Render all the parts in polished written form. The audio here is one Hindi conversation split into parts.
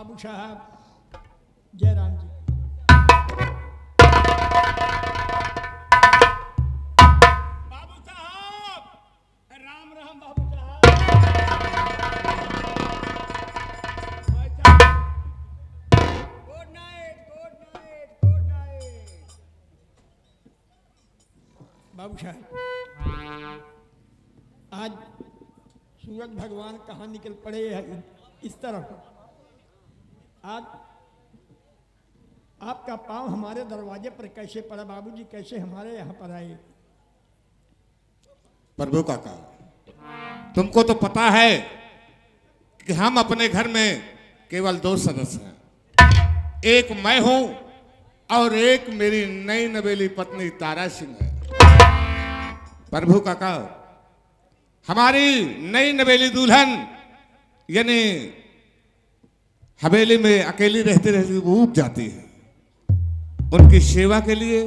बाबू साहब जयराम जी। बाबू साहब राम राम। बाबू साहब good night good night good night. बाबू साहब आज सूरज भगवान कहाँ निकल पड़े हैं इस तरफ। आज आपका पांव हमारे दरवाजे पर कैसे पड़ा बाबूजी, कैसे हमारे यहाँ पर आए? प्रभु काका, तुमको तो पता है कि हम अपने घर में केवल 2 सदस्य हैं। एक मैं हूं और एक मेरी नई नवेली पत्नी तारा सिंह है। प्रभु काका, हमारी नई नवेली दुल्हन यानी हवेली में अकेली रहते रहते वो ऊब जाती है। उनकी सेवा के लिए,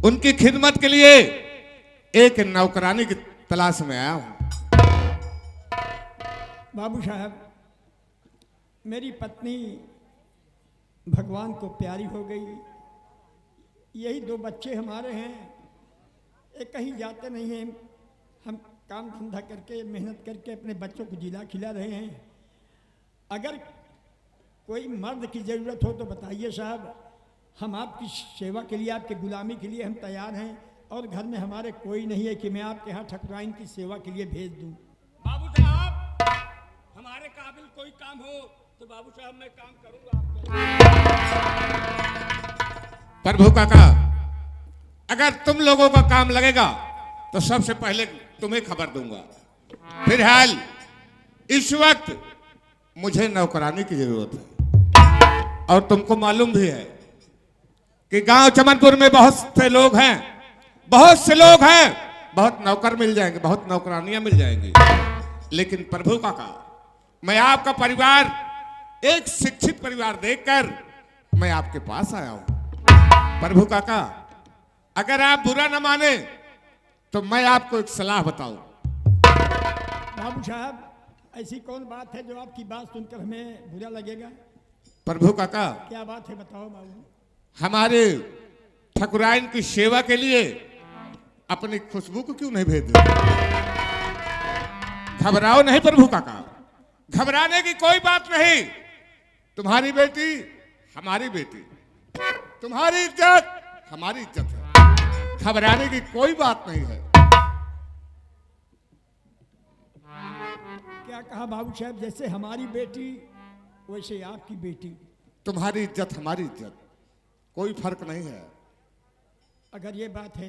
उनकी खिदमत के लिए एक नौकरानी की तलाश में आया हूं। बाबू साहब मेरी पत्नी भगवान को प्यारी हो गई। यही 2 बच्चे हमारे हैं। ये कहीं जाते नहीं हैं। हम काम धंधा करके मेहनत करके अपने बच्चों को जिला खिला रहे हैं। अगर कोई मर्द की ज़रूरत हो तो बताइए साहब, हम आपकी सेवा के लिए, आपके गुलामी के लिए हम तैयार हैं। और घर में हमारे कोई नहीं है कि मैं आपके यहाँ ठकुराइन की सेवा के लिए भेज दूँ। बाबू साहब हमारे काबिल कोई काम हो तो बाबू साहब मैं काम करूँगा आपका। प्रभु काका, अगर तुम लोगों का काम लगेगा तो सबसे पहले तुम्हें खबर दूंगा। फिलहाल इस वक्त मुझे नौकरानी की जरूरत है। और तुमको मालूम भी है कि गांव चमनपुर में बहुत से लोग हैं, बहुत नौकर मिल जाएंगे, बहुत नौकरानियां मिल जाएंगी। लेकिन प्रभु काका, मैं आपका परिवार एक शिक्षित परिवार देखकर मैं आपके पास आया हूं। प्रभु काका, अगर आप बुरा न माने तो मैं आपको एक सलाह बताऊं। बाबू साहब ऐसी कौन बात है जो आपकी बात सुनकर हमें बुरा लगेगा? प्रभु काका, क्या बात है बताओ बाबू। हमारे ठकुराइन की सेवा के लिए अपनी खुशबू को क्यों नहीं भेज देते? घबराओ नहीं प्रभु काका, घबराने की कोई बात नहीं। तुम्हारी बेटी हमारी बेटी, तुम्हारी इज्जत हमारी इज्जत है। घबराने की कोई बात नहीं है। क्या कहा बाबू साहब? जैसे हमारी बेटी वैसे आपकी बेटी। तुम्हारी इज्जत हमारी इज्जत, कोई फर्क नहीं है। अगर ये बात है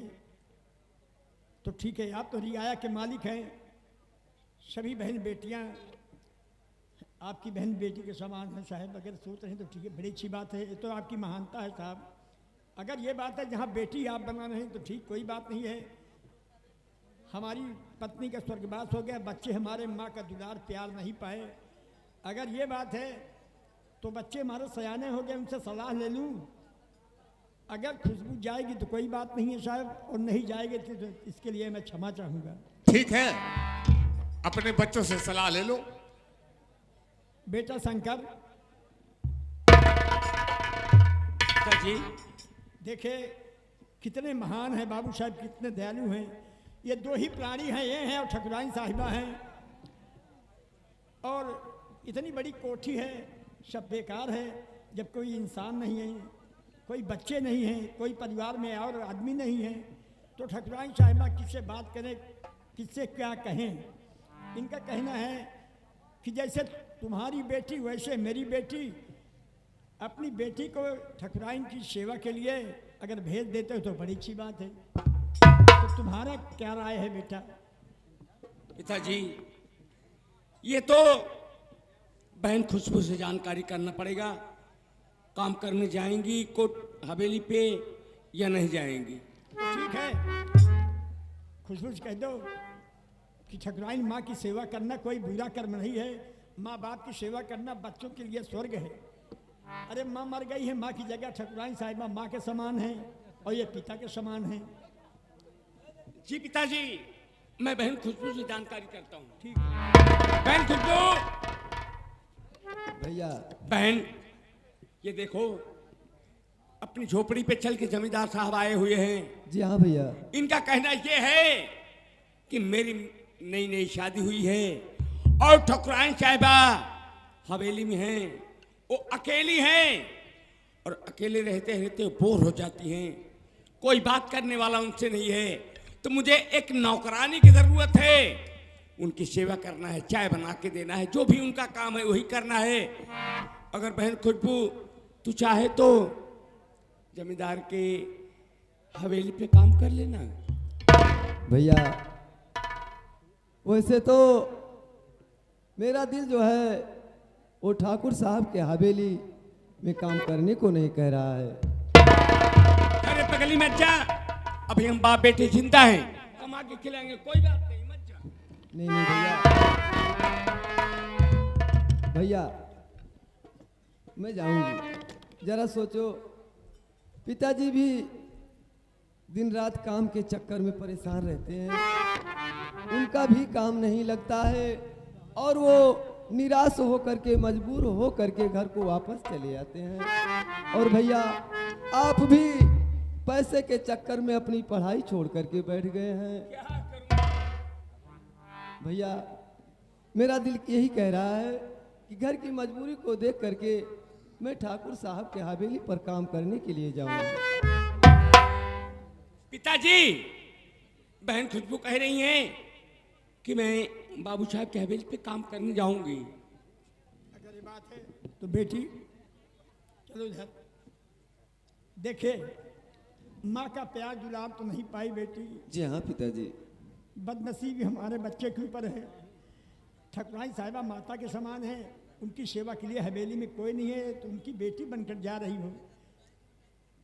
तो ठीक है। आप तो रियाया के मालिक हैं। सभी बहन बेटियां आपकी बहन बेटी के समान हैं साहब। अगर सोच रहे हैं तो ठीक है, बड़ी अच्छी बात है। ये तो आपकी महानता है साहब। अगर ये बात है जहाँ बेटी आप बना रहे हैं तो ठीक, कोई बात नहीं है। हमारी पत्नी का स्वर्गवास हो गया, बच्चे हमारे माँ का दुलार प्यार नहीं पाए। अगर ये बात है तो बच्चे हमारे सयाने हो गए, उनसे सलाह ले लूँ। अगर खुशबू जाएगी तो कोई बात नहीं है साहब, और नहीं जाएगी तो इसके लिए मैं क्षमा चाहूँगा। ठीक है, अपने बच्चों से सलाह ले लो। बेटा शंकर जी देखे कितने महान हैं बाबू साहब, कितने दयालु हैं। ये 2 ही प्राणी हैं, ये हैं और ठकुराइन साहिबा हैं। और इतनी बड़ी कोठी है, सब बेकार है जब कोई इंसान नहीं है, कोई बच्चे नहीं हैं, कोई परिवार में और आदमी नहीं है। तो ठकुराइन साहिबा किससे बात करें, किससे क्या कहें? इनका कहना है कि जैसे तुम्हारी बेटी वैसे मेरी बेटी। अपनी बेटी को ठकुराइन की सेवा के लिए अगर भेज देते हो तो बड़ी अच्छी बात है। तो तुम्हारा क्या राय है बेटा? पिताजी, ये तो बहन खुशबू से जानकारी करना पड़ेगा। काम करने जाएंगी कोर्ट हवेली पे या नहीं जाएंगी? ठीक है, खुशबू से कह दो कि ठकुराइन माँ की सेवा करना कोई बुरा कर्म नहीं है। माँ बाप की सेवा करना बच्चों के लिए स्वर्ग है। अरे माँ मर गई है, माँ की जगह ठकुराइन साहिबा माँ के समान है और ये पिता के समान है। जी पिताजी, मैं बहन खुशबू से जानकारी करता हूँ। ठीक। बहन खुशबू, भैया बहन, ये देखो, अपनी झोपड़ी पे चल के जमींदार साहब आए हुए हैं। जी हाँ भैया। इनका कहना ये है कि मेरी नई नई शादी हुई है और ठकुराइन साहिबा हवेली में हैं, वो अकेली हैं और अकेले रहते रहते बोर हो जाती हैं, कोई बात करने वाला उनसे नहीं है, तो मुझे एक नौकरानी की जरूरत है, उनकी सेवा करना है, चाय बना के देना है, जो भी उनका काम है वही करना है। अगर बहन खुशबू तू चाहे तो जमींदार के हवेली पे काम कर लेना। भैया वैसे तो मेरा दिल जो है वो ठाकुर साहब के हवेली में काम करने को नहीं कह रहा है। अरे पगली मत जा, अभी हम बाप बेटे जिंदा हैं, कमा के खिलाएंगे, कोई बात नहीं, मत जा। नहीं नहीं भैया, भैया मैं जाऊंगी। जरा सोचो, पिताजी भी दिन रात काम के चक्कर में परेशान रहते हैं, उनका भी काम नहीं लगता है और वो निराश हो करके, मजबूर हो करके घर को वापस चले आते हैं। और भैया आप भी पैसे के चक्कर में अपनी पढ़ाई छोड़ करके बैठ गए हैं। भैया मेरा दिल यही कह रहा है कि घर की मजबूरी को देख करके मैं ठाकुर साहब के हवेली पर काम करने के लिए जाऊंगा। पिताजी, बहन खुशबू कह रही हैं कि मैं बाबू साहब के हवेली पे काम करने जाऊंगी। अगर ये बात है तो बेटी चलो इधर। देखे, माँ का प्यार दुलार तो नहीं पाई बेटी। जी हाँ पिताजी। बदनसीबी हमारे बच्चे के ऊपर है। ठकुराइन साहिबा माता के समान है, उनकी सेवा के लिए हवेली में कोई नहीं है, तो उनकी बेटी बनकर जा रही हो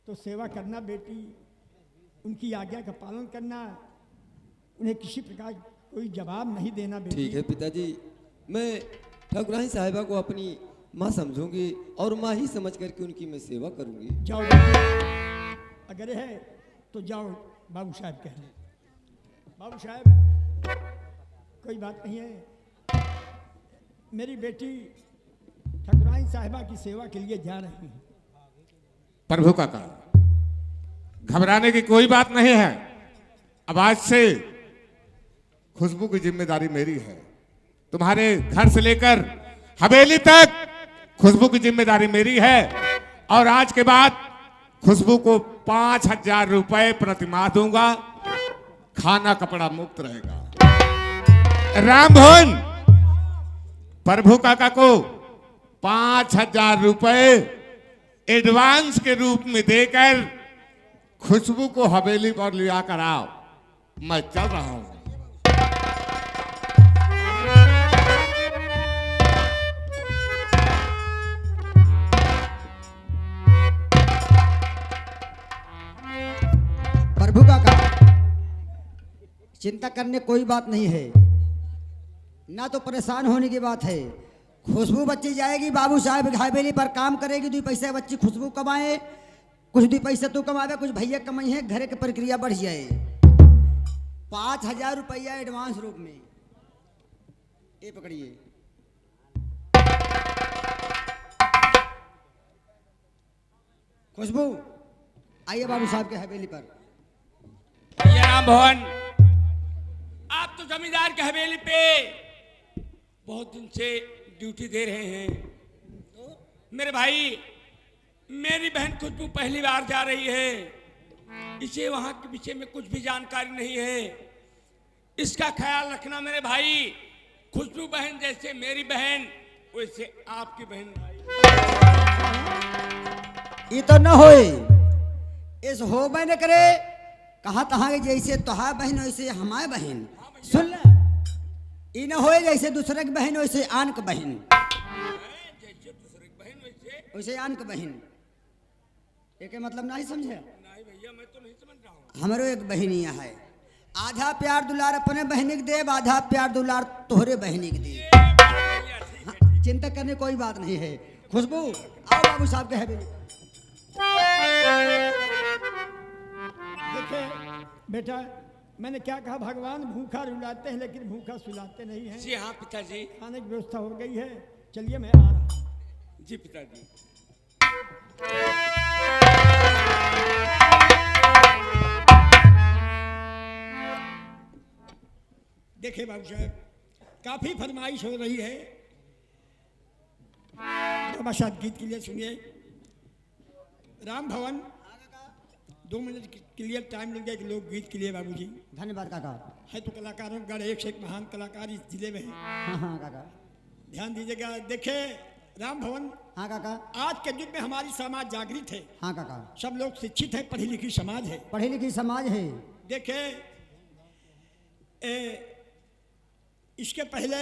तो सेवा करना बेटी, उनकी आज्ञा का पालन करना, उन्हें किसी प्रकार कोई जवाब नहीं देना बेटी। ठीक है पिताजी, मैं ठाकुराइन साहिबा को अपनी माँ समझूंगी और माँ ही समझ करके उनकी मैं सेवा करूंगी। जाओ बेटी, अगर है तो जाओ बाबू साहब कह लें। बाबू साहब कोई बात नहीं है, मेरी बेटी ठकुराइन साहिबा की सेवा के लिए जा रही है। प्रभु काका, घबराने की कोई बात नहीं है। अब आज से खुशबू की जिम्मेदारी मेरी है। तुम्हारे घर से लेकर हवेली तक खुशबू की जिम्मेदारी मेरी है। और आज के बाद खुशबू को 5,000 रुपए प्रतिमाह दूंगा, खाना कपड़ा मुक्त रहेगा। रामभवन प्रभु काका को 5,000 रुपए एडवांस के रूप में देकर खुशबू को हवेली पर लिया कर आओ। मैं चल रहा हूं। प्रभु काका, चिंता करने कोई बात नहीं है, ना तो परेशान होने की बात है। खुशबू बच्ची जाएगी, बाबू साहब हवेली पर काम करेगी, 2 पैसे बच्ची खुशबू कमाए, कुछ 2 पैसे तू कमावे, कुछ भैया कमाई है, घर की प्रक्रिया बढ़ जाए। 5,000 रुपया एडवांस रूप में, ये पकड़िए। खुशबू आइए बाबू साहब के हवेली पर। भैया रामभवन, आप तो जमींदार के हवेली पे बहुत दिन से ड्यूटी दे रहे हैं। मेरे भाई, मेरी बहन खुशबू पहली बार जा रही है, इसे वहां के विषय में कुछ भी जानकारी नहीं है। इसका ख्याल रखना मेरे भाई। खुशबू बहन जैसे मेरी बहन, वैसे आपकी बहन भाई। ये तो न होए, इस हो न करे, कहा तहा जैसे तुहार बहन वैसे हमारे बहन। सुन ले, ये न होए जैसे दूसरे की बहन वैसे आन की बहन, जैसे दूसरे की बहन वैसे आन की बहन। एक मतलब नहीं समझे? नहीं भैया, मैं तो नहीं समझ रहा हूँ। हमारो एक बहनिया है, आधा प्यार दुलार अपने बहनी के देव, आधा प्यार दुलार तोहरे बहनी के देव। हाँ, चिंता करने कोई बात नहीं है। खुशबू आओ बाबू साहब के हवेली। देखे बेटा, मैंने क्या कहा, भगवान भूखा रुलाते हैं लेकिन भूखा सुलाते नहीं हैं। जी हाँ पिताजी। खाने की व्यवस्था हो गई है, चलिए मैं आ रहा हूँ। जी पिताजी। देखिए बाबू साहब, काफी फरमाइश हो रही है, बाबा साहब गीत के लिए सुनिए। राम भवन 2 मिनट के लिए टाइम लग जाएगा लोग गीत के लिए बाबूजी। धन्यवाद काका। है तो कलाकारों का एक से एक महान कलाकार इस जिले में है, हाँ हाँ काका। ध्यान दीजिएगा। देखिए राम भवन, हाँ काका। आज के युग में हमारी समाज जागृत है, हाँ काका। सब लोग शिक्षित है, पढ़ी लिखी समाज है। पढ़ी लिखी समाज है। देखे इसके पहले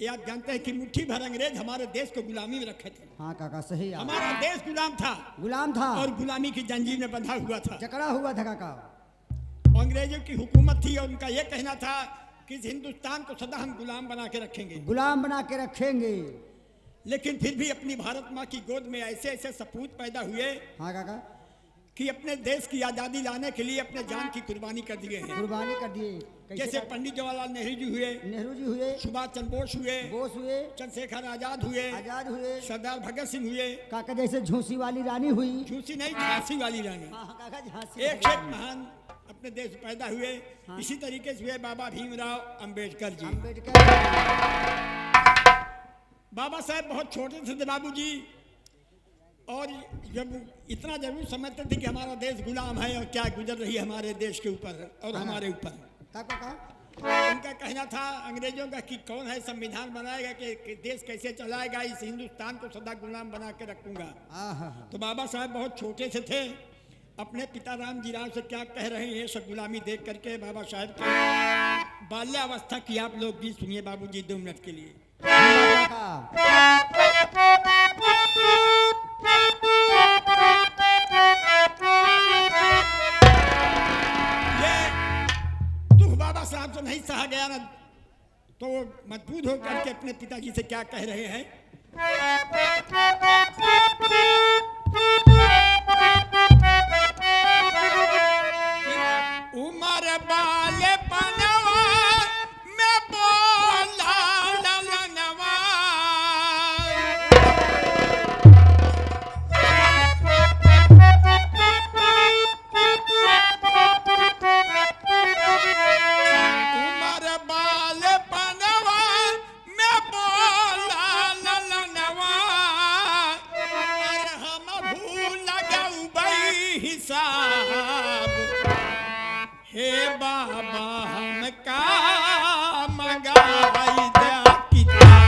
ये आप जानते हैं कि मुट्ठी भर अंग्रेज हमारे देश को गुलामी में रखे थे। हाँ काका सही। हमारा देश गुलाम था, गुलाम था और गुलामी की जंजीर में बंधा हुआ था, जकड़ा हुआ था काका। अंग्रेजों की हुकूमत थी और उनका यह कहना था कि इस हिंदुस्तान को सदा हम गुलाम बना के रखेंगे, गुलाम बना के रखेंगे। लेकिन फिर भी अपनी भारत माँ की गोद में ऐसे ऐसे सपूत पैदा हुए हाँ काका। कि अपने देश की आज़ादी लाने के लिए अपने जान की कुर्बानी कर दिए हैं। कुर्बानी कर दिए। जैसे पंडित जवाहरलाल नेहरू जी हुए, नेहरू जी हुए, सुभाष चंद्र बोस हुए, बोस हुए, चंद्रशेखर आजाद हुए, आजाद हुए, सरदार भगत सिंह हुए, काका जैसे झूसी वाली रानी हुई। झूसी नहीं, झांसी वाली रानी। हाँ काका झांसी। एक से एक महान अपने देश में पैदा हुए। इसी तरीके से हुए बाबा भीमराव अंबेडकर जी। अम्बेडकर। बाबा साहब बहुत छोटे थे बाबू जी, और जब इतना जरूर समझते थे कि हमारा देश गुलाम है और क्या गुजर रही है हमारे देश के ऊपर और हमारे ऊपर। काका उनका कहना था अंग्रेजों का कि कौन है संविधान बनाएगा कि देश कैसे चलाएगा, इस हिंदुस्तान को सदा गुलाम बना के रखूंगा। तो बाबा साहब बहुत छोटे से थे, अपने पिता राम जी राव से क्या कह रहे हैं सब गुलामी देख करके। बाबा साहब के बाल्यावस्था की आप लोग गीत सुनिए बाबूजी 2 मिनट के लिए। ये दुख बाबा साहब से नहीं सहा गया ना, तो वो मजबूर होकर के अपने पिताजी से क्या कह रहे हैं। उमर बाले पनवा में बोला ललनवा, उमर बाले पनवा में बोला ललनवा, अरे हम भूल गऊ बई हिसाब, हे बाबा हम का मंगाई दे किताब।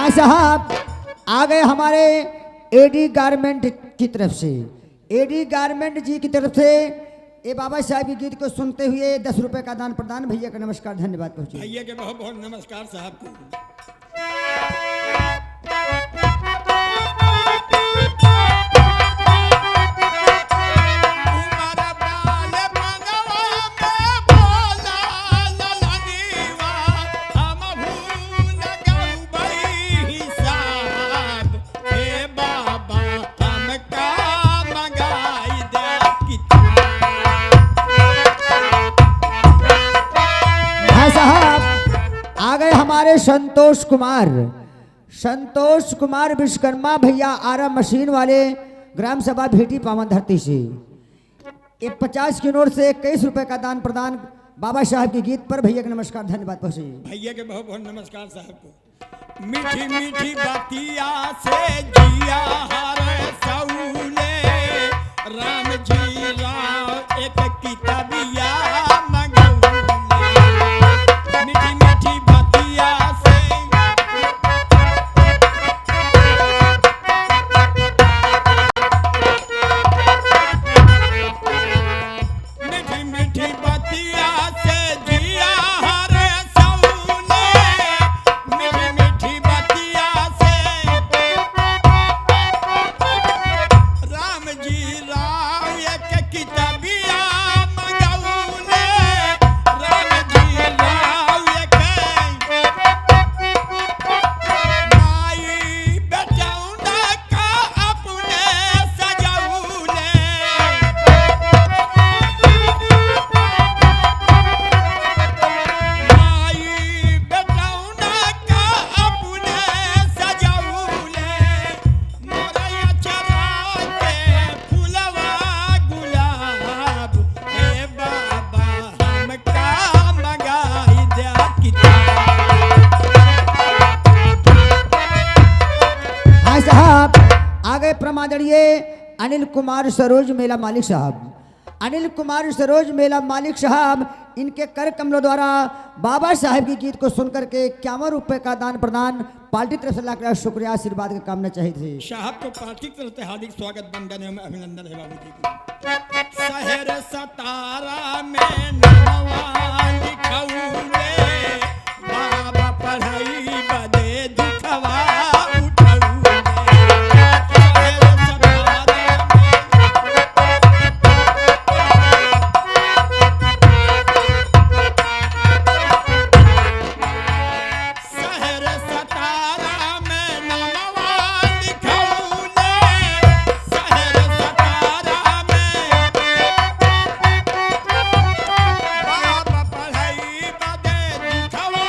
साहब आ गए हमारे एडी गारमेंट की तरफ से। एडी गारमेंट जी की तरफ से ये बाबा साहब के गीत को सुनते हुए 10 रुपए का दान प्रदान। भैया का नमस्कार धन्यवाद पहुंचे। भैया के बहुत बहुत नमस्कार साहब को। हमारे संतोष कुमार विश्वकर्मा भैया आरा मशीन वाले ग्राम सभा भेटी पावन धरती से ये 50 की नोट से 21 रुपए का दान प्रदान बाबा साहब के गीत पर। भैया का नमस्कार धन्यवाद पहुंचे। भैया के बहुत बहुत नमस्कार साहब को। मीठी मीठी बातिया से जिया हरे सऊले, राम जी राव एक किताबिया मंगौले, मीठी मीठी बातिया से प्रमादनीय अनिल कुमार सरोज मेला मालिक साहब। अनिल कुमार सरोज मेला मालिक साहब इनके कर कमलों द्वारा बाबा साहब की गीत को सुनकर के 51 रुपए का दान प्रदान पार्टी तरफ से लाख लाख शुक्रिया आशीर्वाद की कामना चाहिए थे। साहब को पार्टी की तरफ से हार्दिक स्वागत वंदन एवं अभिनंदन है बाबू जी को। शहर सतारा में नवा लिखौले, बाबा पढ़ाई बदे दुखवा उठौले। शहर सतारा शहर सतारा में नवा लिखौले, शहर सतारा में बाबा पढ़ाई बदे दुखवा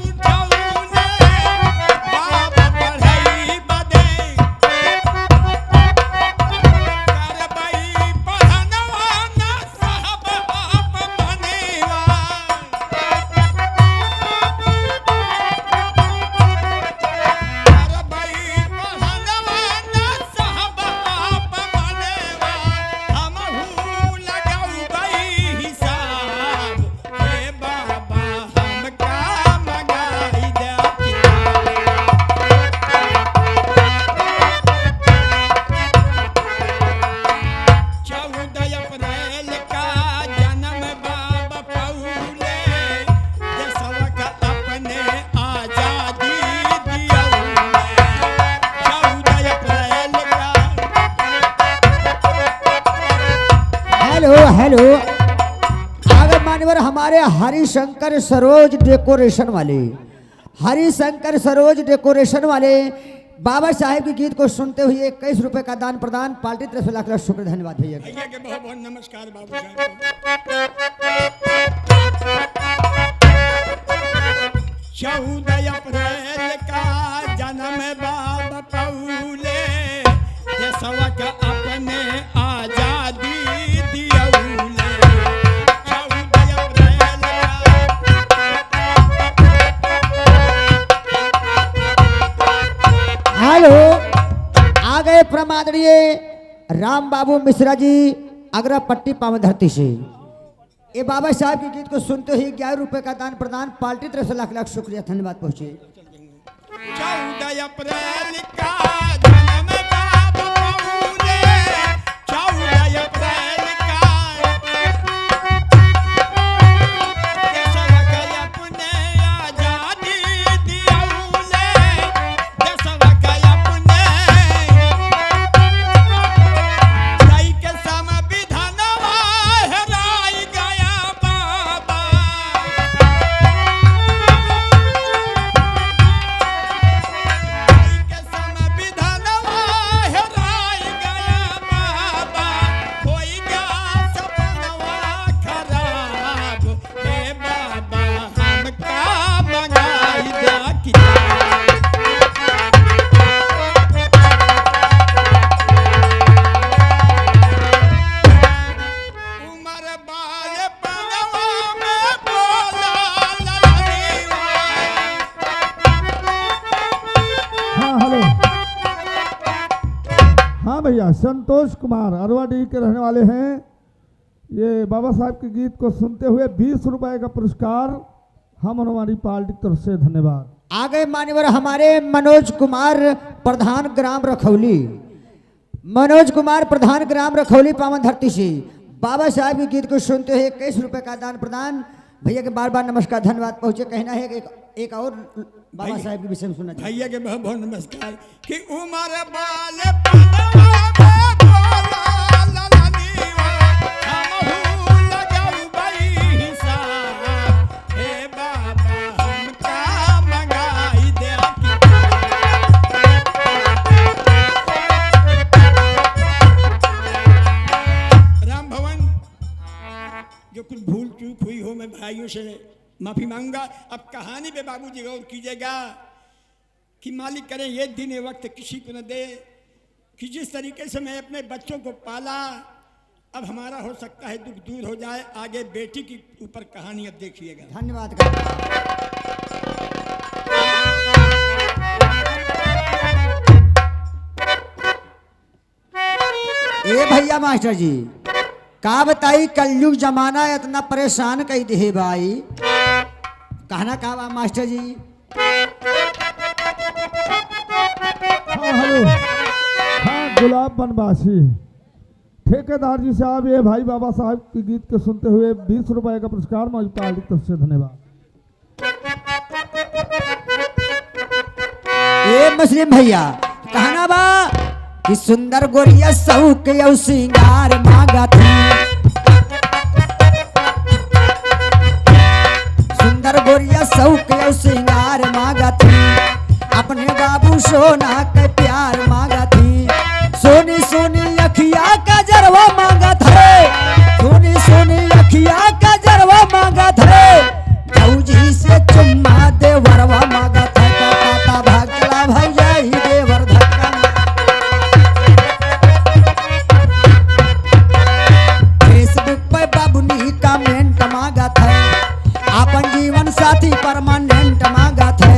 उठौले, बाबा पढ़ाई बदे करबई पढ़नवा ना साहब आप बनेवा। करबई पढ़नवा ना साहब आप बनेवा, हमहू लगौबई हिसाब, हे बाबा हमका मंगाई दे चौदह अप्रैल का जन्म बाबा पौले, देशवा का अपने आजादी दियौले। 14 अप्रैल का हेलो हेलो, आगे मान्यवर हमारे हरिशंकर सरोज डेकोरेशन वाले, हरिशंकर सरोज डेकोरेशन वाले बाबा साहेब के गीत को सुनते हुए 21 रुपए का दान प्रदान पार्टी तरफ से लाख लाख शुक्र धन्यवाद भैया। भैया के बहुत बहुत नमस्कार बाबू साहब को। 14 अप्रैल का जन्म बाबा पौले, देशवा का अपने आजादी दियौले। 14 अप्रैल हेलो, आ गए प्रमादनीय राम बाबू मिश्रा जी अग्रपट्टी पावन धरती से। ये बाबा साहब के गीत को सुनते ही 11 रुपए का दान प्रदान पार्टी तरफ से लाख लाख शुक्रिया धन्यवाद पहुंचे। 14 अप्रैल का जन्म बाबा पौले, 14 अप्रैल का देशवा का अपने आजादी दियौले, देशवा का अपने सही के संविधानवा हेराई गया बाबा। के संविधानवा हेराई गया बाबा, होई गया सपनवा खराब, हे बाबा हमका मंगाई दे किताब। उमर बाल पनवा में बोला ललनीवा। हाँ हेलो, हाँ भैया संतोष कुमार अरवाडी के रहने वाले हैं। ये बाबा साहब के गीत को सुनते हुए 20 रुपए का पुरस्कार हम और हमारी पार्टी की तरफ से धन्यवाद। आ गए मान्यवर हमारे मनोज कुमार प्रधान ग्राम रखौली, मनोज कुमार प्रधान ग्राम रखौली पावन धरती से बाबा साहब के गीत को सुनते हुए 21 रुपए का दान प्रदान भैया के बार बार नमस्कार धन्यवाद पहुंचे। कहना है कि एक और बाबा साहब के विषय में सुनना चाहिए। भैया के बहुत बहुत नमस्कार कि उमर बाल पनवा में बोला ललनीवा, हमहू लगौबई हिसाब, हे बाबा हमका मंगाई दे किताब। राम भवन जो कुछ भूल चूक हुई हो मैं भाइयों से माफी मांगूंगा। अब कहानी पे बाबूजी गौर कीजिएगा कि मालिक करें ये दिन ये वक्त किसी को न दे कि जिस तरीके से मैं अपने बच्चों को पाला, अब हमारा हो सकता है दुख दूर हो जाए। आगे बेटी की ऊपर कहानी अब देखिएगा। धन्यवाद। ए भैया मास्टर जी, का बताई कलयुग जमाना इतना परेशान कई दे भाई। कहना का बा मास्टर जी? हाँ हेलो, हाँ गुलाब बनवासी ठेकेदार जी साहब, ये भाई बाबा साहब के गीत के सुनते हुए 20 रुपए का पुरस्कार मौजूद पार्टी की तरफ से धन्यवाद। ए मुस्लिम भैया, कहना बा कि सुंदर गोरिया सऊक यौ सिंगार मांगा थी, सुंदर गोरिया सऊक यौ सिंगार मांगा थी, अपने बाबू सोना के प्यार मांगा थी, सोनी सोनी अखिया का जरवा मांगा था, सोनी सोनी अखिया का जरवा मांगा था, फौजी से चुम्मा दे वरवा मांगा था, काता भाग चला भैया ही देवर धक्का। फेसबुक पे बाबुनी कमेंट मांगा था, अपन जीवन साथी परमानेंट मांगा था,